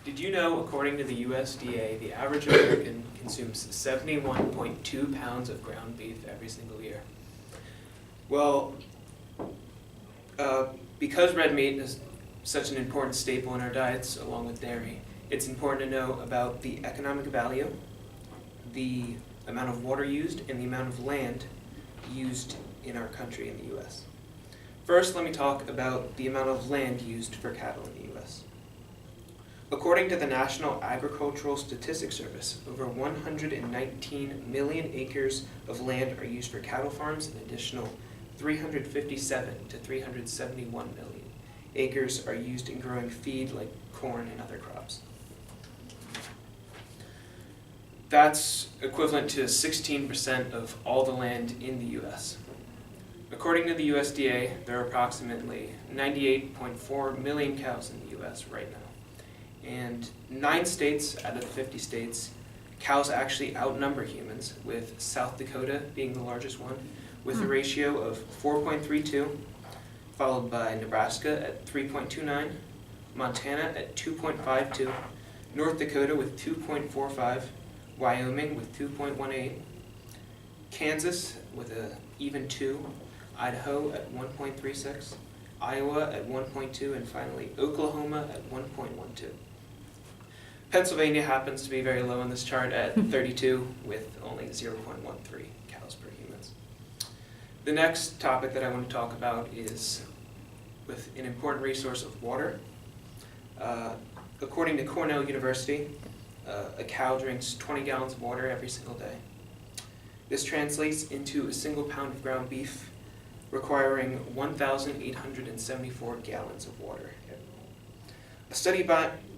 Did you know, according to the USDA, the average American consumes 71.2 pounds of ground beef every single year? Well, because red meat is such an important staple in our diets, along with dairy, it's important to know about the economic value, the amount of water used, and the amount of land used in our country in the U.S. First, let me talk about the amount of land used for cattle in the U.S. According to the National Agricultural Statistics Service, over 119 million acres of land are used for cattle farms, and an additional 357 to 371 million acres are used in growing feed like corn and other crops. That's equivalent to 16% of all the land in the U.S. According to the USDA, there are approximately 98.4 million cows in the U.S. right now. And 9 states out of the 50 states, cows actually outnumber humans, with South Dakota being the largest one, with a ratio of 4.32, followed by Nebraska at 3.29, Montana at 2.52, North Dakota with 2.45, Wyoming with 2.18, Kansas with an even 2, Idaho at 1.36, Iowa at 1.2, and finally Oklahoma at 1.12. Pennsylvania happens to be very low on this chart at 32, with only 0.13 cows per humans. The next topic that I want to talk about is with an important resource of water. According to Cornell University, a cow drinks 20 gallons of water every single day. This translates into a single pound of ground beef requiring 1,874 gallons of water. A study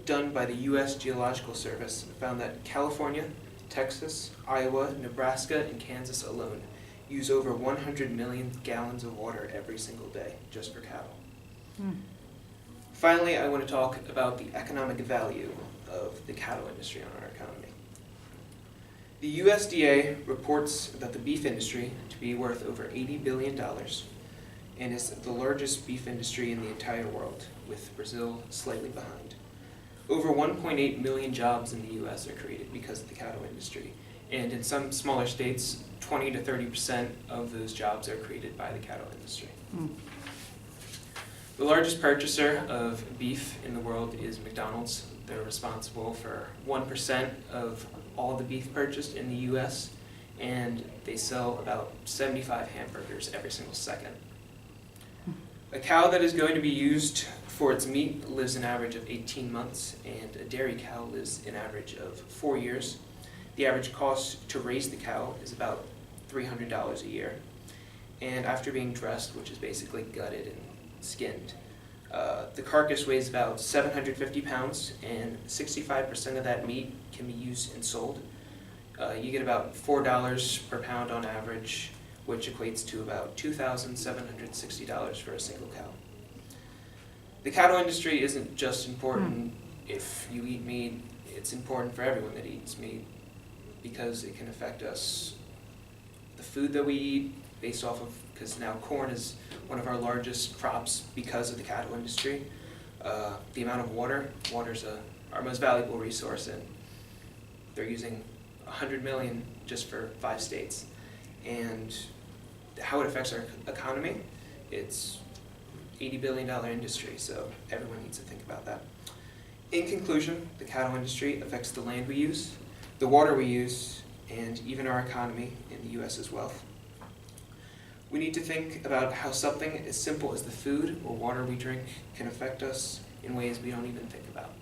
done by the U.S. Geological Service found that California, Texas, Iowa, Nebraska, and Kansas alone use over 100 million gallons of water every single day just for cattle. Finally, I want to talk about the economic value of the cattle industry on our economy. The USDA reports that the beef industry to be worth over $80 billion and is the largest beef industry in the entire world, with Brazil slightly behind. Over 1.8 million jobs in the U.S. are created because of the cattle industry, and in some smaller states, 20 to 30% of those jobs are created by the cattle industry. The largest purchaser of beef in the world is McDonald's. They're responsible for 1% of all the beef purchased in the U.S., and they sell about 75 hamburgers every single second. A cow that is going to be used for its meat lives an average of 18 months, and a dairy cow lives an average of 4 years. The average cost to raise the cow is about $300 a year. And after being dressed, which is basically gutted and skinned, the carcass weighs about 750 pounds, and 65% of that meat can be used and sold. You get about $4 per pound on average, which equates to about $2,760 for a single cow. The cattle industry isn't just important if you eat meat, it's important for everyone that eats meat, because it can affect us. The food that we eat, based off of, because now corn is one of our largest crops because of the cattle industry. The amount of water is our most valuable resource, and they're using 100 million just for 5 states. And how it affects our economy, it's $80 billion industry, so everyone needs to think about that. In conclusion, the cattle industry affects the land we use, the water we use, and even our economy in the U.S. as well. We need to think about how something as simple as the food or water we drink can affect us in ways we don't even think about.